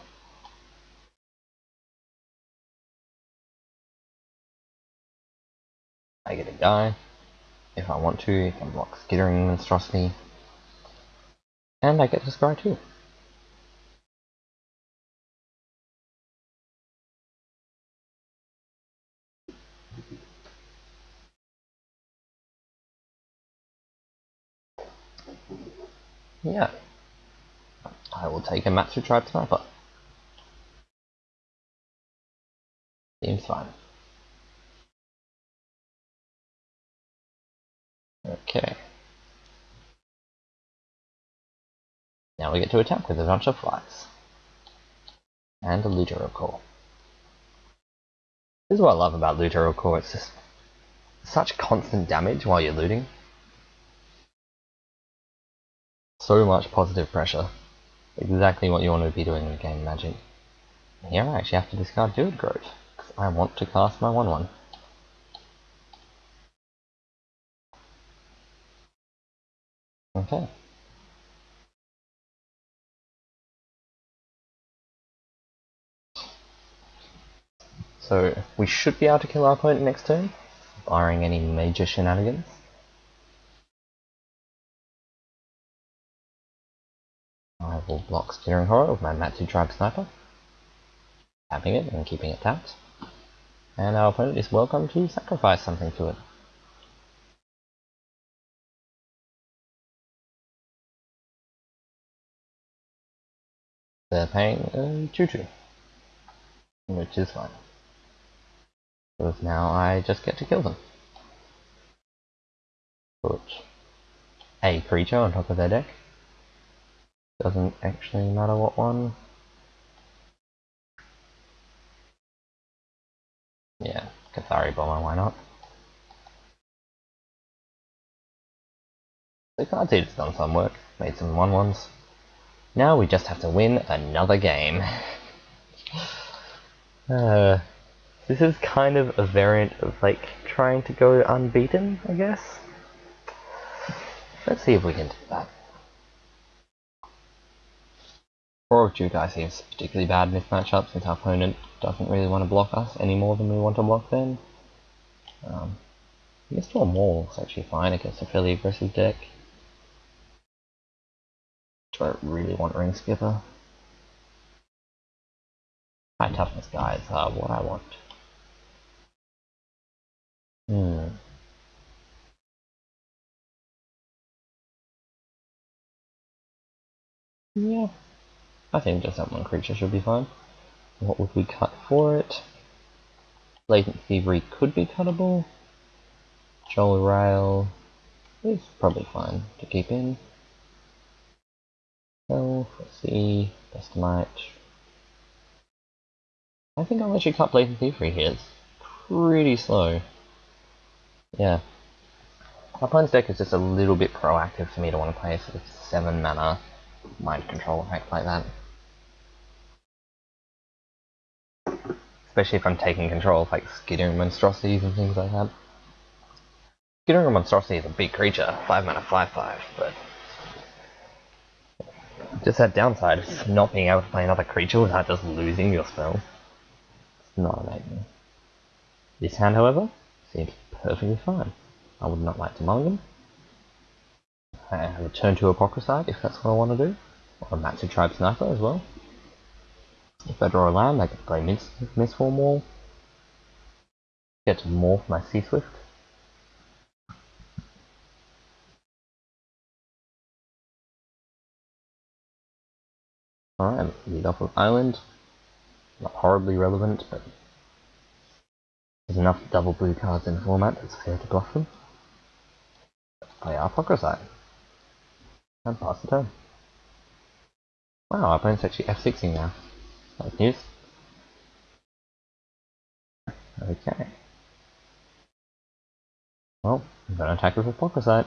I get a guy. If I want to, I can block Skittering Monstrosity. And I get to scry too. Yeah. I will take a Matsu Tribe Sniper. Seems fine. Okay. Now we get to attack with a bunch of flies. And a Lutero Core. This is what I love about Lutero Core, it's just such constant damage while you're looting. So much positive pressure. Exactly what you want to be doing in game Magic. Here I actually have to discard Druid Grove, because I want to cast my 1/1. Okay. So we should be able to kill our opponent next turn, barring any major shenanigans. I will block Skittering Horror with my Matsu Tribe Sniper, tapping it and keeping it tapped. And our opponent is welcome to sacrifice something to it. They're paying a 2/2, which is fine. Because now I just get to kill them. Put a creature on top of their deck. Doesn't actually matter what one. Yeah, Cathari Bomber, why not? The card seed's done some work, made some 1/1s. Now we just have to win another game. This is kind of a variant of like trying to go unbeaten, I guess. Let's see if we can do that. 4 of Jukai seems particularly bad in this matchup since our opponent doesn't really want to block us any more than we want to block them. Mistral Maul is actually fine against a fairly aggressive deck. Don't really want Ring Skipper. High toughness guys are what I want. Yeah, I think just that one creature should be fine. What would we cut for it? Latent Thievery could be cuttable. Joel Rail is probably fine to keep in. Well, let's see. Best Might. I think I'll let you cut Blatant Thievery here. It's pretty slow. Yeah. My opponent's deck is just a little bit proactive for me to want to play a sort of 7 mana mind control effect like that. Especially if I'm taking control of like Skittering Monstrosities and things like that. Skittering Monstrosity is a big creature, 5 mana 5/5, but just that downside is not being able to play another creature without just losing your spell. It's not amazing. This hand, however, seems perfectly fine. I would not like to mulligan. I have a turn to Apocryphite if that's what I want to do. Or a Matsu Tribe Sniper as well. If I draw a land, I can play Mistform Wall. Get to morph my Sea Swift. Alright, lead off with Island. Not horribly relevant, but There's enough double blue cards in the format that's fair to bluff them. Let's play our Procrosite. And pass the turn. Wow, our opponent's actually F6ing now. That's news. Okay. Well, I'm gonna attack with a Procrosite.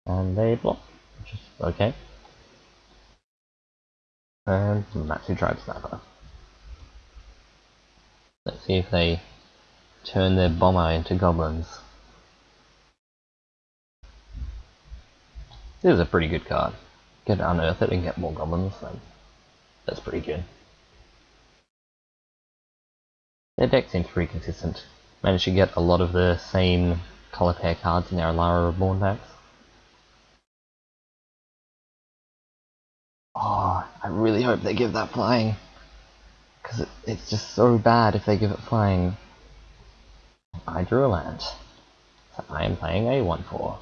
And they block, which is okay. And Matsu Tribe Sniper. Let's see if they turn their bomber into goblins. This is a pretty good card. Get to unearth it and get more goblins, then that's pretty good. Their deck seems pretty consistent. Managed to get a lot of the same color pair cards in their Alara Reborn packs. Oh, I really hope they give that flying. Because it's just so bad if they give it flying. I drew a land. So I am playing a 1/4.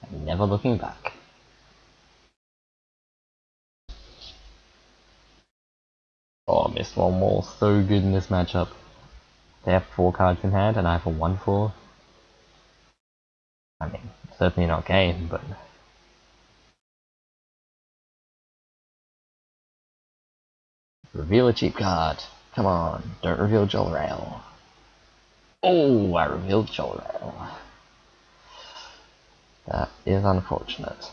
And never looking back. Oh, Mist One Wall, so good in this matchup. They have 4 cards in hand and I have a 1/4. I mean, certainly not game, but... Reveal a cheap card. Come on, don't reveal Julien. Oh, I revealed Julien. That is unfortunate.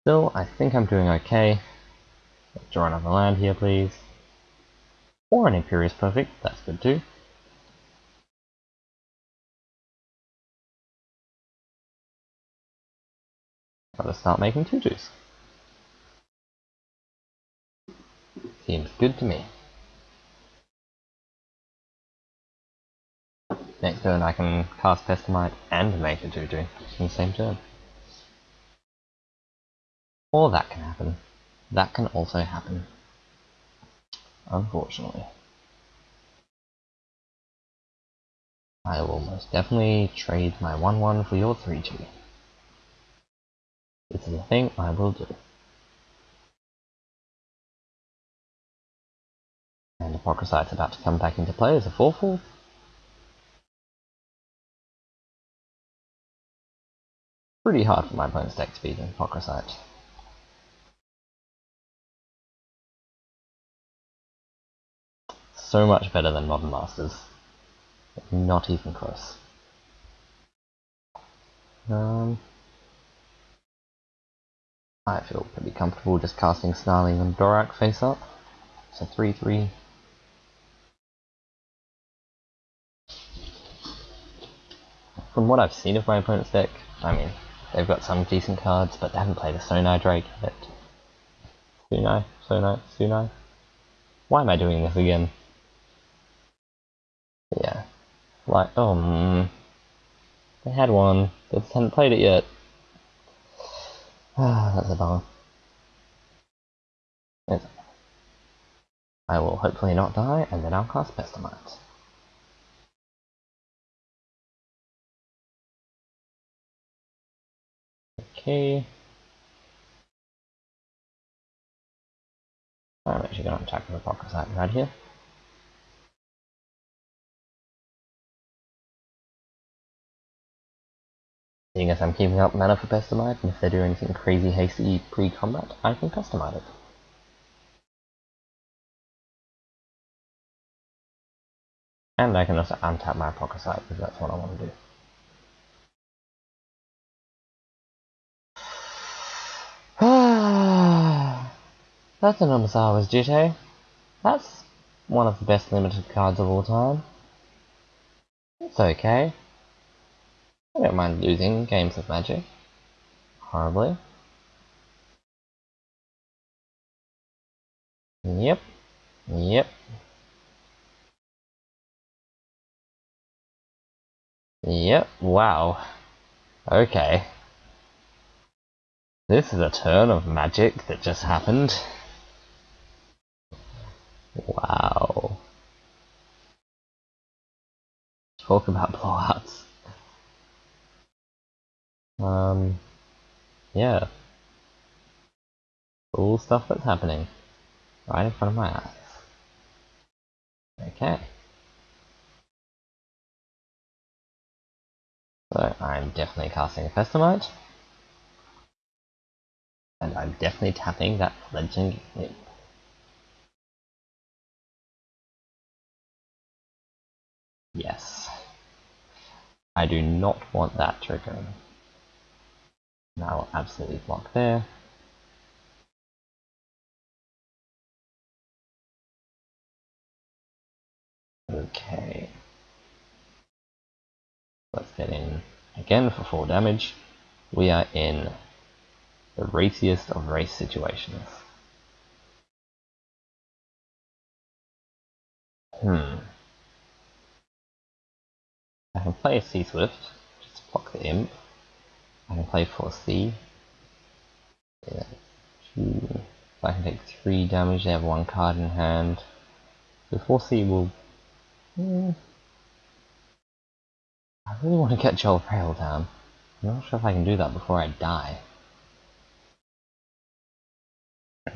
Still, I think I'm doing okay. Let's draw another land here, please. Or an Imperious Perfect, that's good too. Gotta start making tutus. Seems good to me. Next turn I can cast Pestamite and make a tutu in the same turn. Or that can happen. That can also happen. Unfortunately. I will most definitely trade my 1/1 for your 3/2. This is a thing I will do. And the Procrosite's about to come back into play as a 4/4. Pretty hard for my opponent's deck to beat in Procrosite. So much better than Modern Masters. Not even close. I feel pretty comfortable just casting Snarling and Dorak face up. So 3/3. From what I've seen of my opponent's deck, I mean, they've got some decent cards, but they haven't played a Sonai Drake yet. Sunai. Why am I doing this again? Yeah. Like, they had one, they just hadn't played it yet. Ah, that's a bummer. I will hopefully not die, and then I'll cast Pestamite. Okay. I'm actually going to attack with a Procrosite right here. Seeing as I'm keeping up mana for Pestamite, and if they do anything crazy hasty pre-combat, I can Pestamite it. And I can also untap my Procrosite, because that's what I want to do. That's an Omisawa's Jitte. That's one of the best limited cards of all time. It's okay. I don't mind losing games of Magic. Horribly. Yep. Wow. Okay. This is a turn of Magic that just happened. Wow. Talk about blowouts. Yeah. Cool stuff that's happening right in front of my eyes. Okay. So I'm definitely casting a Pestamite. And I'm definitely tapping that fledgling imp. Yes. I do not want that trigger. And I will absolutely block there. Okay. Let's get in again for 4 damage. We are in the raciest of race situations. I can play a C-Swift, just block the imp. I can play 4C. Yeah, 2. I can take 3 damage, they have 1 card in hand. So 4C will... I really want to get F.O.O.T.B.A.L.L down. I'm not sure if I can do that before I die. I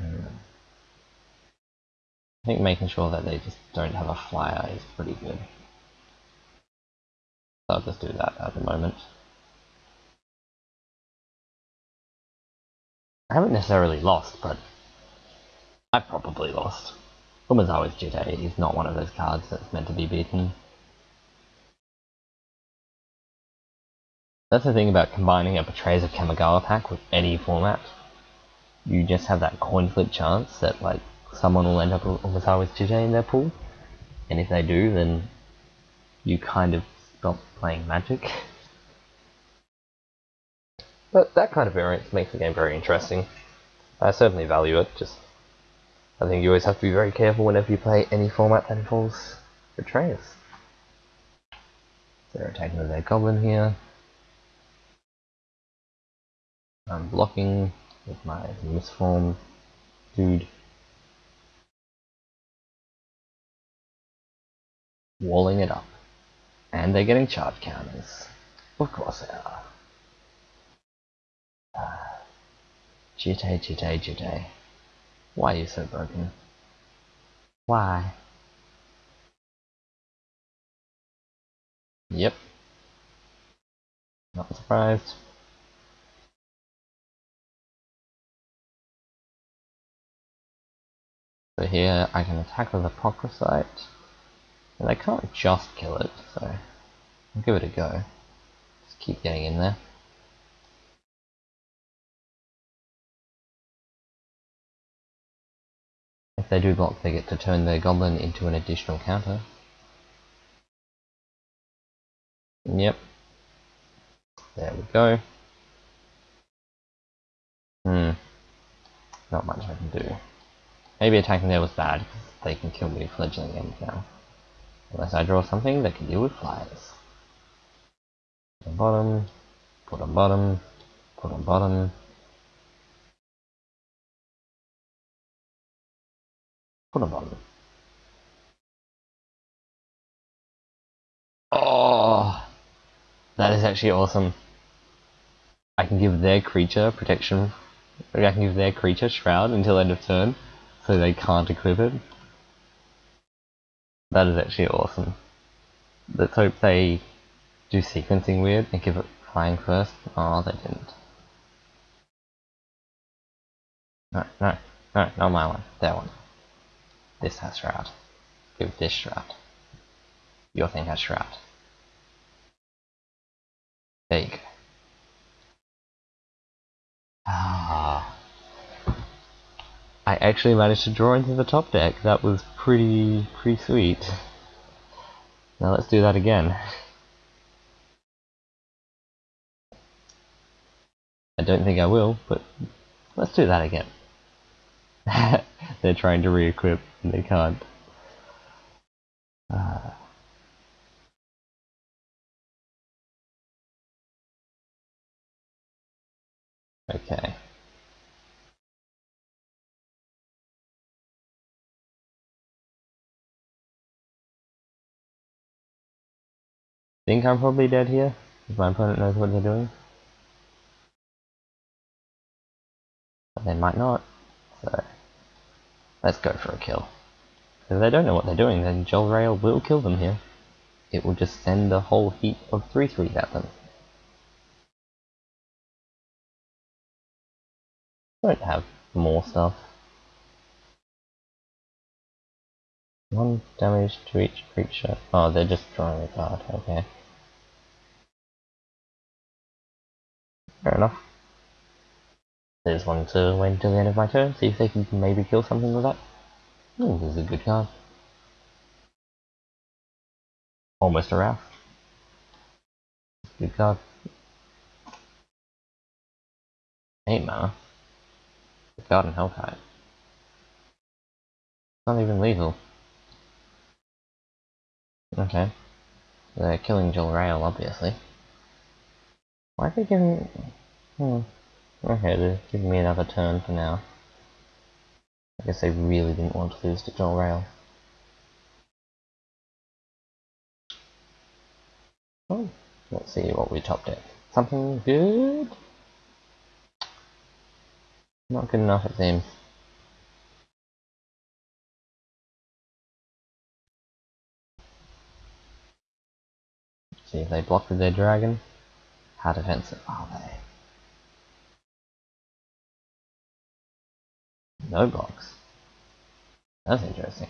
think making sure that they just don't have a flyer is pretty good. So I'll just do that at the moment. I haven't necessarily lost, but I've probably lost. Kamigawa is not one of those cards that's meant to be beaten. That's the thing about combining a Betrayers of Kamigawa pack with any format. You just have that coin flip chance that like someone will end up with Kamigawa in their pool. And if they do, then you kind of stop playing Magic. But that kind of variance makes the game very interesting. I certainly value it, just I think you always have to be very careful whenever you play any format that involves Betrayers. They're attacking with their goblin here. I'm blocking with my misform dude. Walling it up. And they're getting charge counters. Of course they are. Jite. Why are you so broken? Why? Yep. Not surprised. So here I can attack with Apocryphite. And I can't just kill it, so I'll give it a go. Just keep getting in there. If they do block, they get to turn their goblin into an additional counter. Yep. There we go. Not much I can do. Maybe attacking there was bad, because they can kill me fledgling imp now. Unless I draw something that can deal with flyers. Put on bottom, put on bottom, put on bottom. Put on bottom. Oh, that is actually awesome. I can give their creature protection. I can give their creature shroud until end of turn, so they can't equip it. That is actually awesome. Let's hope they do sequencing weird and give it flying first. Oh, they didn't. No, not my one. Their one. This has shroud. Give this shroud. Your thing has shroud. There you go. Ah. I actually managed to draw into the top deck. That was pretty sweet. Now let's do that again. I don't think I will, but let's do that again. They're trying to re-equip and they can't. Okay. Think I'm probably dead here, if my opponent knows what they're doing. But they might not. So let's go for a kill. If they don't know what they're doing, then Rail will kill them here. It will just send a whole heap of 3/3s at them. Don't have more stuff. 1 damage to each creature. Oh, they're just drawing a card, okay. Fair enough. I just wanted to wait until the end of my turn, see if they can maybe kill something with that. Ooh, this is a good card. Almost a raft. Good card. 8 mana. The Garden Hellkite. Not even lethal. Okay. They're killing Rail, obviously. Why are they giving... Okay, they're giving me another turn for now. I guess they really didn't want to lose to Rail. Oh, let's see what we topped it. Something good? Not good enough, it seems. See if they block with their dragon. How defensive are they? No blocks. That's interesting.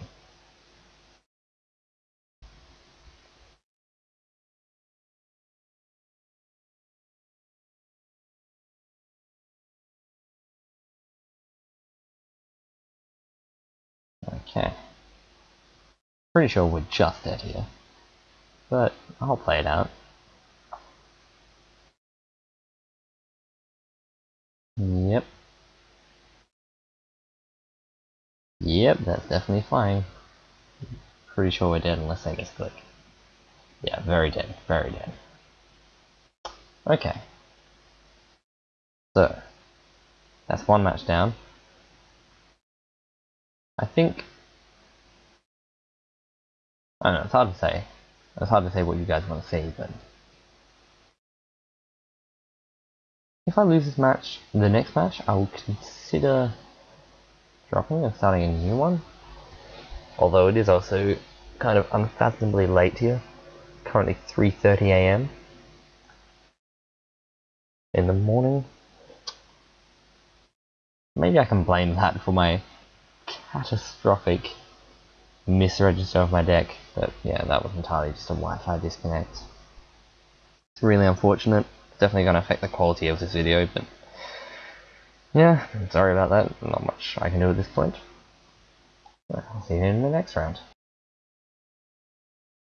Okay. Pretty sure we're just dead here. But I'll play it out. Yep. Yep, that's definitely flying. Pretty sure we're dead unless they just click. Yeah, very dead, very dead. Okay. So, that's one match down. I think... I don't know, it's hard to say. It's hard to say what you guys want to see, but... if I lose this match, the next match, I will consider dropping and starting a new one. Although it is also kind of unfathomably late here. Currently 3:30 AM in the morning. Maybe I can blame that for my catastrophic misregister of my deck, but yeah, that was entirely just a Wi-Fi disconnect. It's really unfortunate. It's definitely going to affect the quality of this video, but yeah, I'm sorry about that. Not much I can do at this point. I'll see you in the next round.